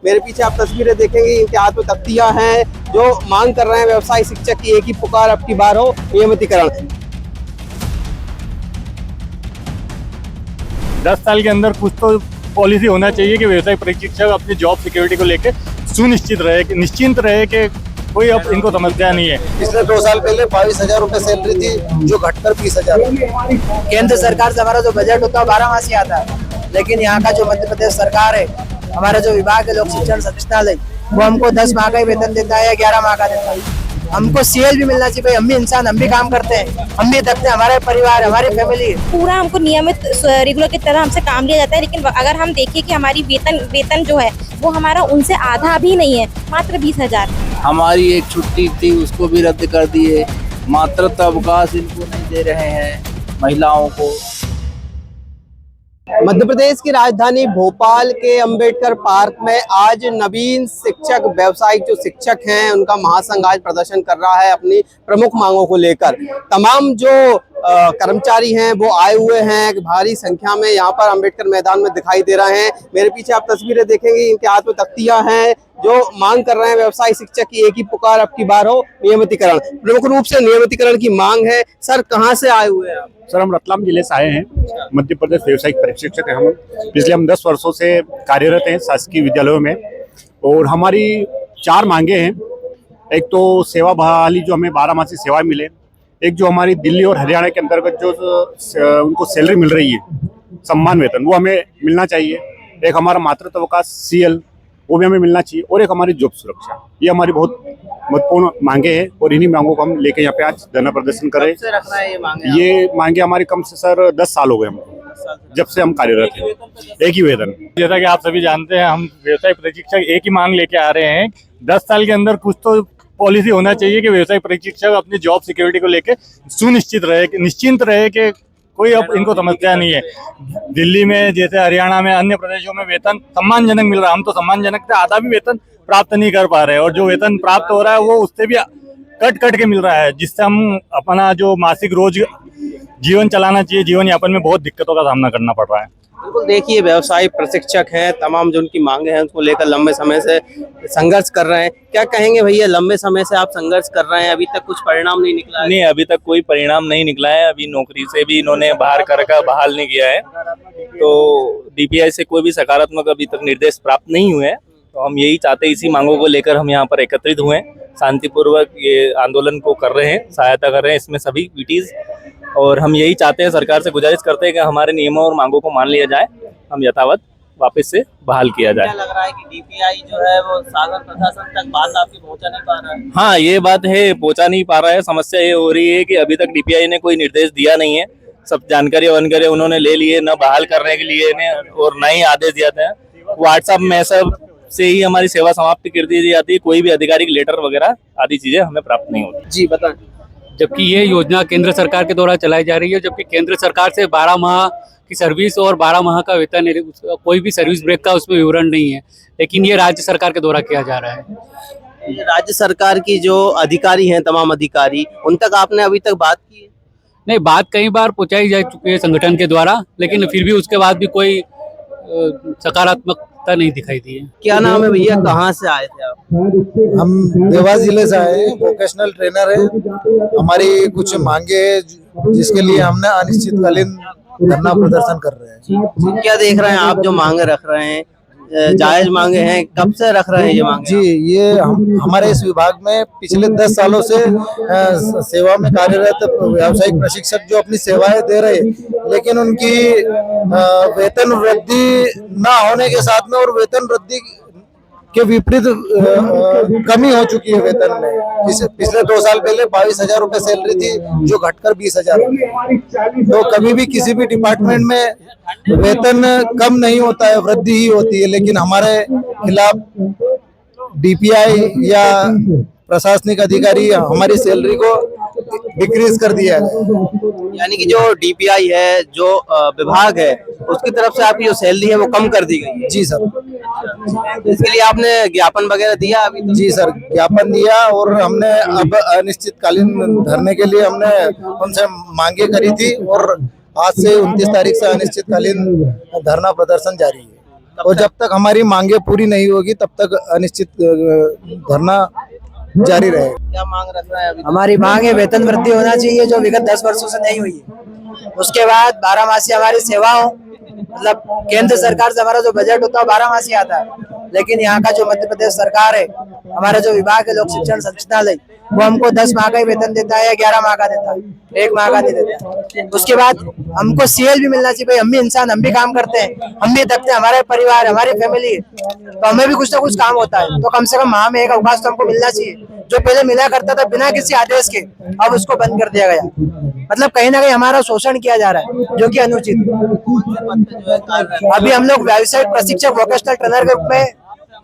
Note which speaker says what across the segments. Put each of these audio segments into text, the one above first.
Speaker 1: मेरे पीछे आप तस्वीरें देखेंगे, इनके हाथ में तख्तियां हैं जो मांग कर रहे हैं व्यवसायी शिक्षक की एक ही पुकार अब की बार हो, नियमितीकरण।
Speaker 2: 10 साल के अंदर कुछ तो पॉलिसी होना चाहिए कि व्यवसाय प्रशिक्षक अपनी जॉब सिक्योरिटी को लेकर सुनिश्चित रहे, निश्चिंत रहे कि कोई अब इनको समस्या नहीं है।
Speaker 3: पिछले 2 साल पहले 22,000 रुपए सैलरी थी जो घटकर 20,000।
Speaker 4: केंद्र सरकार से हमारा जो बजट होता है 12 मासी आता है, लेकिन यहाँ का जो मध्य प्रदेश सरकार है, हमारा जो विभाग है लोक शिक्षण संचालय, वो हमको 10 माह का ही वेतन देता है या 11 माह का देता है। हमको सीएल भी मिलना चाहिए भाई, हम भी इंसान, हम भी काम करते हैं, हम भी देखते हैं, हमारे परिवार हमारी फैमिली।
Speaker 5: पूरा हमको नियमित रेगुलर की तरह हमसे काम लिया जाता है, लेकिन अगर हम देखिए कि हमारी वेतन जो है वो हमारा उनसे आधा भी नहीं है, मात्र 20,000।
Speaker 6: हमारी एक छुट्टी थी उसको भी रद्द कर दिए, मातृत्व अवकाश इनको नहीं दे रहे हैं महिलाओं को।
Speaker 1: मध्य प्रदेश की राजधानी भोपाल के अंबेडकर पार्क में आज नवीन शिक्षक व्यवसायिक जो शिक्षक हैं उनका महासंघ आज प्रदर्शन कर रहा है अपनी प्रमुख मांगों को लेकर। तमाम जो कर्मचारी हैं वो आए हुए हैं भारी संख्या में, यहाँ पर अंबेडकर मैदान में दिखाई दे रहे हैं। मेरे पीछे आप तस्वीरें देखेंगे, इनके हाथ में तख्तियां हैं जो मांग कर रहे हैं व्यवसायी शिक्षक की एक ही पुकार अब की बार हो, नियमितीकरण। प्रमुख रूप से नियमितीकरण की मांग है। सर कहाँ से आए हुए हैं आप?
Speaker 2: सर हम रतलाम जिले से आए हैं, मध्य प्रदेश व्यवसायिक प्रशिक्षक हैं हम। पिछले हम 10 वर्षों से कार्यरत हैं शासकीय विद्यालयों में और हमारी 4 मांगे हैं। एक तो सेवा बहाली जो हमें 12 मासी सेवाएं मिले, एक जो हमारी दिल्ली और हरियाणा के अंतर्गत जो उनको सैलरी मिल रही है सम्मान वेतन वो हमें मिलना चाहिए, एक हमारा मातृत्व अवकाश सीएल वो भी हमें मिलना चाहिए और एक हमारी जॉब सुरक्षा। ये हमारी बहुत महत्वपूर्ण मांगे हैं और इन्हीं मांगों को हम लेके यहाँ पे आज धरना प्रदर्शन कर रहे हैं। ये मांगे हमारी कम से सर 10 साल हो गए हमको, जब से हम कार्यरत हैं, एक ही वेतन। जैसा कि आप सभी जानते हैं हम व्यवसाय प्रशिक्षक एक ही मांग लेके आ रहे हैं। 10 साल के अंदर कुछ तो पॉलिसी होना चाहिए कि व्यवसाय प्रशिक्षक अपनी जॉब सिक्योरिटी को लेकर सुनिश्चित रहे, निश्चिंत रहे कि कोई अब इनको समस्या नहीं है। दिल्ली में जैसे हरियाणा में अन्य प्रदेशों में वेतन सम्मानजनक मिल रहा है, हम तो सम्मानजनक से आधा भी वेतन प्राप्त नहीं कर पा रहे हैं और जो वेतन प्राप्त हो रहा है वो उससे भी कट के मिल रहा है, जिससे हम अपना जो मासिक रोज जीवन चलाना चाहिए, जीवन यापन में बहुत दिक्कतों का सामना करना पड़ रहा है।
Speaker 1: बिल्कुल, देखिए व्यवसायी प्रशिक्षक हैं, तमाम जो उनकी मांगे हैं उसको लेकर लंबे समय से संघर्ष कर रहे हैं। क्या कहेंगे भैया, लंबे समय से आप संघर्ष कर रहे हैं, अभी तक कुछ परिणाम नहीं निकला है?
Speaker 7: नहीं, अभी तक कोई परिणाम नहीं निकला है। अभी नौकरी से भी इन्होंने बाहर कर बहाल नहीं किया है, तो डीपीआई से कोई भी सकारात्मक अभी तक निर्देश प्राप्त नहीं हुए हैं। तो हम यही चाहते हैं, इसी मांगों को लेकर हम यहाँ पर एकत्रित हुए, शांतिपूर्वक ये आंदोलन को कर रहे हैं, सहायता कर रहे हैं इसमें सभी पीटीज। और हम यही चाहते हैं, सरकार से गुजारिश करते हैं कि हमारे नियमों और मांगों को मान लिया जाए, हम यथावत वापस से बहाल किया जाए।
Speaker 1: क्या लग रहा है कि डीपीआई जो है वो शासन प्रशासन तक बात आपकी पहुंचा नहीं पा रहा है?
Speaker 7: हाँ, ये बात है, पहुंचा नहीं पा रहा है। समस्या ये हो रही है कि अभी तक डीपीआई ने कोई निर्देश दिया नहीं है। सब जानकारी वानकारी उन्होंने ले लिए, न बहाल करने के लिए ने और न ही आदेश दिया था। व्हाट्सएप मैसेज से ही हमारी सेवा समाप्त कर दी जाती है, कोई भी आधिकारिक लेटर वगैरह आदि चीजें हमें प्राप्त नहीं होती।
Speaker 1: जी बताएं।
Speaker 8: जबकि ये योजना केंद्र सरकार के द्वारा चलाई जा रही है, जबकि केंद्र सरकार से 12 माह की सर्विस और 12 माह का वेतन है, कोई भी सर्विस ब्रेक का उसमें विवरण नहीं है, लेकिन ये राज्य सरकार के द्वारा किया जा रहा है।
Speaker 1: राज्य सरकार की जो अधिकारी हैं, तमाम अधिकारी, उन तक आपने अभी तक बात की है?
Speaker 8: नहीं, बात कई बार पहुंचाई जा चुकी है संगठन के द्वारा, लेकिन फिर भी उसके बाद भी कोई सकारात्मकता नहीं दिखाई दी है।
Speaker 1: क्या नाम है भैया, कहाँ से आए थे आप?
Speaker 3: हम देवास जिले से आए हैं, वोकेशनल ट्रेनर है। हमारी कुछ मांगे हैं जिसके लिए हमने अनिश्चितकालीन धरना प्रदर्शन कर रहे हैं।
Speaker 1: क्या देख रहे हैं आप जो मांगे रख रहे हैं, जायज मांगे हैं, कब से रख रहे हैं ये मांगे?
Speaker 3: जी, ये हमारे इस विभाग में पिछले 10 सालों से सेवा में कार्यरत व्यावसायिक प्रशिक्षक जो अपनी सेवाएं दे रहे हैं, लेकिन उनकी वेतन वृद्धि ना होने के साथ में और वेतन वृद्धि के विपरीत कमी हो चुकी है वेतन में। पिछले 2 साल पहले 22,000 रुपए सैलरी थी जो घटकर 20,000 हो गई। तो कभी भी किसी भी डिपार्टमेंट में वेतन कम नहीं होता है, वृद्धि ही होती है, लेकिन हमारे खिलाफ डीपीआई या प्रशासनिक अधिकारी हमारी सैलरी को डिक्रीज कर दिया है।
Speaker 1: यानी कि जो डीपीआई है, जो विभाग है, उसकी तरफ से आपकी जो सैलरी है वो कम कर दी गई है?
Speaker 3: जी सर।
Speaker 1: इसके लिए आपने ज्ञापन वगैरह दिया अभी तो?
Speaker 3: जी सर, ज्ञापन दिया और हमने अब अनिश्चितकालीन धरने के लिए हमने उनसे मांगे करी थी और आज से 29 तारीख से अनिश्चितकालीन धरना प्रदर्शन जारी है। और जब तक हमारी मांगे पूरी नहीं होगी तब तक अनिश्चित धरना जारी रहेगा।
Speaker 1: क्या मांग रखना है अभी?
Speaker 4: हमारी मांग है वेतन वृद्धि होना चाहिए जो विगत 10 वर्षों से नहीं हुई है। उसके बाद 12 मासी हमारी सेवा हो, मतलब केंद्र सरकार से हमारा जो बजट होता है 12 मासी आता है, लेकिन यहाँ का जो मध्य प्रदेश सरकार है, हमारा जो विभाग है लोक शिक्षण संचालय, वो हमको 10 माह का ही वेतन देता है या 11 माह का देता है, 1 माह का नहीं देता। उसके बाद हमको सीएल भी मिलना चाहिए, भाई हम भी इंसान, हम भी काम करते हैं, हम भी थकते हैं, हमारे परिवार हमारी फैमिली है, तो हमें भी कुछ ना कुछ काम होता है, तो कम से कम माह में एक अवकाश तो हमको मिलना चाहिए। जो पहले मिला करता था बिना किसी आदेश के, अब उसको बंद कर दिया गया। मतलब कहीं ना कहीं हमारा शोषण किया जा रहा है जो कि अनुचित है। अभी हम लोग व्यावसायिक प्रशिक्षक वोकेशनल ट्रेनर के रूप में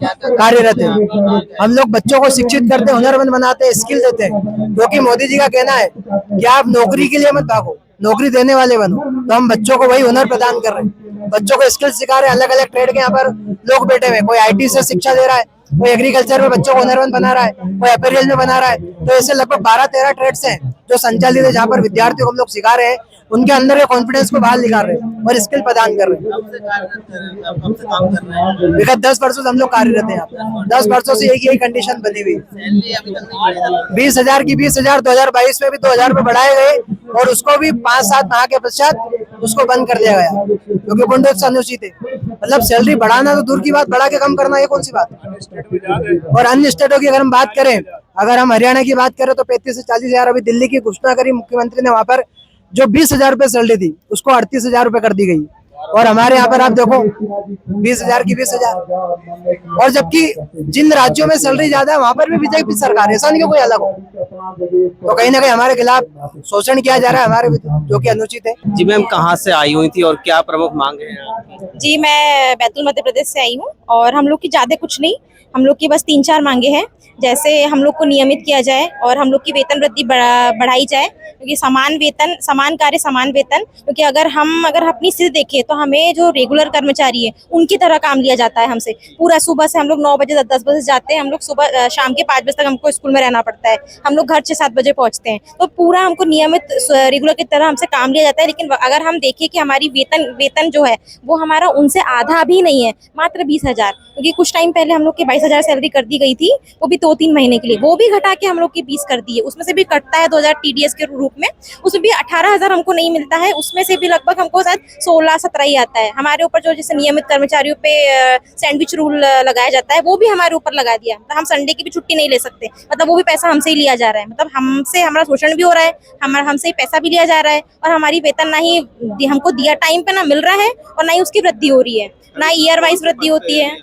Speaker 4: कार्यरत है। हम लोग बच्चों को शिक्षित करते हैं, हुनरमंद बनाते हैं, स्किल देते हैं, क्योंकि मोदी जी का कहना है कि आप नौकरी के लिए मत भागो, नौकरी देने वाले बनो। तो हम बच्चों को वही हुनर प्रदान कर रहे हैं, बच्चों को स्किल सिखा रहे हैं। अलग अलग ट्रेड के यहाँ पर लोग बैठे हुए, कोई IT से शिक्षा दे रहा है, कोई एग्रीकल्चर में बच्चों को हुनरमंद बना रहा है, कोई अपैरल में बना रहा है। तो ऐसे लगभग 12-13 ट्रेड्स हैं जो संचालित है, जहाँ पर विद्यार्थियों को हम लोग सिखा रहे हैं, उनके अंदर के कॉन्फिडेंस को बाहर निकाल रहे हैं और स्किल प्रदान कर रहे हैं। विगत 10 वर्षों से हम लोग कार्यरत हैं यहाँ पे। 10 वर्षों से यही कंडीशन बनी हुई। 20,000 की 20,000 2022 में भी 2,000 रुपए बढ़ाए गए और उसको भी 5-7 माह के पश्चात उसको बंद कर दिया गया, क्योंकि पुंडों से अनुचित है। मतलब सैलरी बढ़ाना तो दूर की बात, बढ़ा के कम करना ये कौन सी बात है। और अन्य स्टेटों की अगर हम बात करें, अगर हम हरियाणा की बात करें तो 35 से 40,000, अभी दिल्ली की घोषणा करी मुख्यमंत्री ने, वहां पर जो 20,000 रुपए सैलरी थी उसको 38,000 रुपए कर दी गई। और हमारे यहाँ पर आप देखो 20,000 की 20,000, और जबकि जिन राज्यों में सैलरी ज्यादा है वहां पर भी बीजेपी सरकार है, ऐसा नहीं कि कोई अलग हो। तो कहीं ना कहीं हमारे खिलाफ शोषण किया जा रहा है हमारे, जो कि अनुचित है।
Speaker 1: जी मैम, कहाँ से आई हुई थी और क्या प्रमुख मांगे हैं आपकी?
Speaker 5: जी, मैं बैतूल मध्य प्रदेश से आई हूँ और हम लोग की ज़्यादा कुछ नहीं, हम लोग की बस 3-4 मांगे हैं। जैसे हम लोग को नियमित किया जाए और हम लोग की वेतन वृद्धि बढ़ाई जाए, क्योंकि समान वेतन, समान कार्य समान वेतन। क्योंकि अगर अपनी स्थिति देखें तो हमें जो रेगुलर कर्मचारी है उनकी तरह काम लिया जाता है हमसे। पूरा सुबह से हम लोग 9 बजे 10 बजे जाते हैं, हम लोग सुबह शाम के 5 बजे तक हमको स्कूल में रहना पड़ता है, हम लोग घर 6-7 बजे पहुंचते हैं। तो पूरा हमको नियमित रेगुलर की तरह हमसे काम लिया जाता है। लेकिन अगर हम देखें कि हमारी वेतन जो है वो हमारा उनसे आधा भी नहीं है, मात्र 20,000। क्योंकि कुछ टाइम पहले हम लोग की 22,000 सैलरी कर दी गई थी, वो भी 2-3 महीने के लिए, वो भी घटा के हम लोग की 20 कर दी है। उसमें से भी कटता है 2,000 TDS के रूप में, उसमें भी 18,000 हमको नहीं मिलता है, उसमें से भी लगभग हमको शायद 16-17 ही आता है। हमारे ऊपर जो जैसे नियमित कर्मचारियों पे सैंडविच रूल लगाया जाता है, वो भी हमारे ऊपर लगा दिया। मतलब हम संडे की भी छुट्टी नहीं ले सकते, मतलब वो भी पैसा हमसे ही लिया जा रहा है। मतलब हमसे हमारा शोषण भी हो रहा है, हमसे ही पैसा भी लिया जा रहा है, और हमारी वेतन ना ही हमको दिया टाइम पे ना मिल रहा है, और ना ही उसकी वृद्धि हो रही है, ना ईयर वाइज वृद्धि होती है।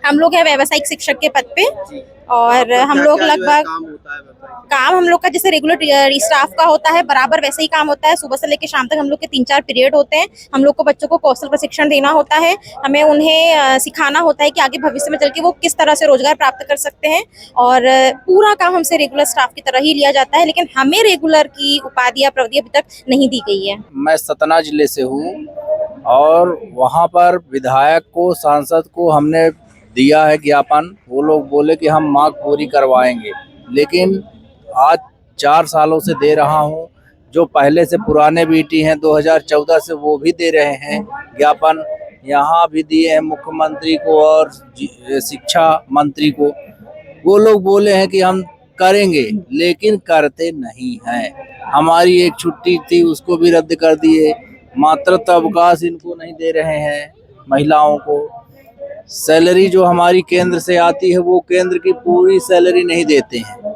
Speaker 5: हम लोग है व्यावसायिक शिक्षक के पद पे, और हम लोग लगभग काम हम लोग का जैसे रेगुलर स्टाफ का होता है बराबर वैसे ही काम होता है। सुबह से लेकर शाम तक हम लोग के 3-4 पीरियड होते हैं। हम लोग को बच्चों को कौशल प्रशिक्षण देना होता है, हमें उन्हें सिखाना होता है कि आगे भविष्य में चल के वो किस तरह से रोजगार प्राप्त कर सकते हैं, और पूरा काम हमसे रेगुलर स्टाफ की तरह ही लिया जाता है। लेकिन हमें रेगुलर की उपाधि या प्रवृत्ति अभी तक नहीं दी गई है।
Speaker 6: मैं सतना जिले से हूँ और वहाँ पर विधायक को, सांसद को हमने दिया है ज्ञापन। वो लोग बोले कि हम मांग पूरी करवाएंगे, लेकिन आज 4 सालों से दे रहा हूँ। जो पहले से पुराने बीटी हैं 2014 से, वो भी दे रहे हैं ज्ञापन। यहाँ भी दिए हैं मुख्यमंत्री को और शिक्षा मंत्री को। वो लोग बोले हैं कि हम करेंगे, लेकिन करते नहीं हैं। हमारी एक छुट्टी थी उसको भी रद्द कर दिए। मातृत्व अवकाश इनको नहीं दे रहे हैं महिलाओं को। सैलरी जो हमारी केंद्र से आती है वो केंद्र की पूरी सैलरी नहीं देते हैं।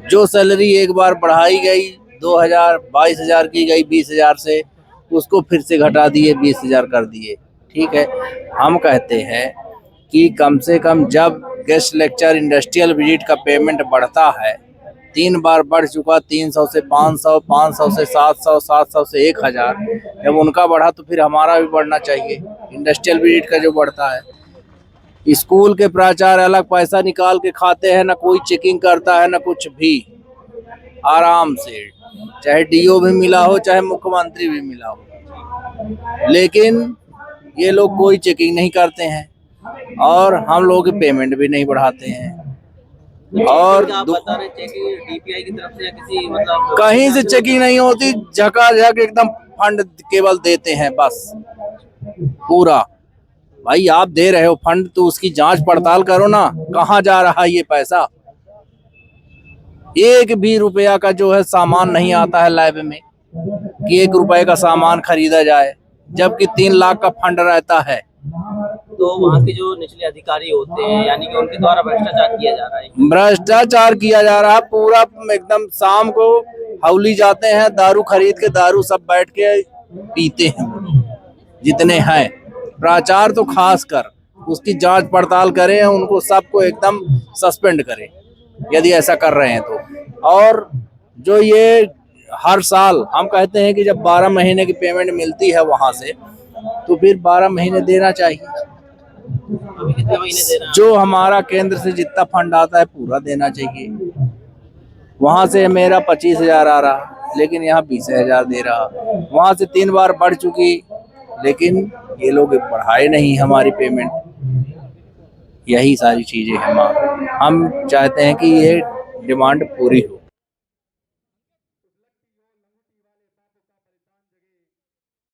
Speaker 6: जो सैलरी एक बार बढ़ाई गई 2,000 22,000 की गई 20,000 से, उसको फिर से घटा दिए 20,000 कर दिए। ठीक है, हम कहते हैं कि कम से कम जब गेस्ट लेक्चर इंडस्ट्रियल विजिट का पेमेंट बढ़ता है, 3 बार बढ़ चुका, 300 से 500, 500 से 700, 700 से 1,000। जब उनका बढ़ा तो फिर हमारा भी बढ़ना चाहिए। इंडस्ट्रियल विजिट का जो बढ़ता है, स्कूल के प्राचार्य अलग पैसा निकाल के खाते हैं, ना कोई चेकिंग करता है, ना कुछ भी। आराम से, चाहे DO भी मिला हो, चाहे मुख्यमंत्री भी मिला हो, लेकिन ये लोग कोई चेकिंग नहीं करते हैं और हम लोग की पेमेंट भी नहीं बढ़ाते हैं। और
Speaker 1: बता रहे थे कि DPI की तरफ से या किसी मतलब
Speaker 6: कहीं से चेकिंग नहीं होती, झकाझक एकदम फंड केवल देते हैं बस पूरा। भाई आप दे रहे हो फंड तो उसकी जांच पड़ताल करो ना, कहाँ जा रहा है ये पैसा। एक भी रुपया का जो है सामान नहीं आता है लैब में कि 1 रुपए का सामान खरीदा जाए, जबकि 3 लाख का फंड रहता है।
Speaker 1: तो वहाँ के जो निचले अधिकारी होते हैं यानी कि उनके द्वारा भ्रष्टाचार किया जा रहा है।
Speaker 6: भ्रष्टाचार किया जा रहा है पूरा। एकदम शाम को हौली जाते हैं, दारू खरीद के दारू सब बैठ के पीते हैं वो लोग जितने हैं। भ्रष्टाचार तो खास कर उसकी जांच पड़ताल करें, उनको सबको एकदम सस्पेंड करें यदि ऐसा कर रहे हैं तो। और जो ये हर साल हम कहते हैं कि जब 12 महीने की पेमेंट मिलती है वहां से, तो फिर 12 महीने देना चाहिए।
Speaker 1: अभी कितने महीने दे रहे हैं?
Speaker 6: जो हमारा केंद्र से जितना फंड आता है पूरा देना चाहिए। वहां से मेरा 25,000 आ रहा, लेकिन यहाँ 20,000 दे रहा। वहां से 3 बार बढ़ चुकी, लेकिन ये लोग बढ़ाए नहीं हमारी पेमेंट। यही सारी चीजें हम चाहते हैं कि ये डिमांड पूरी हो।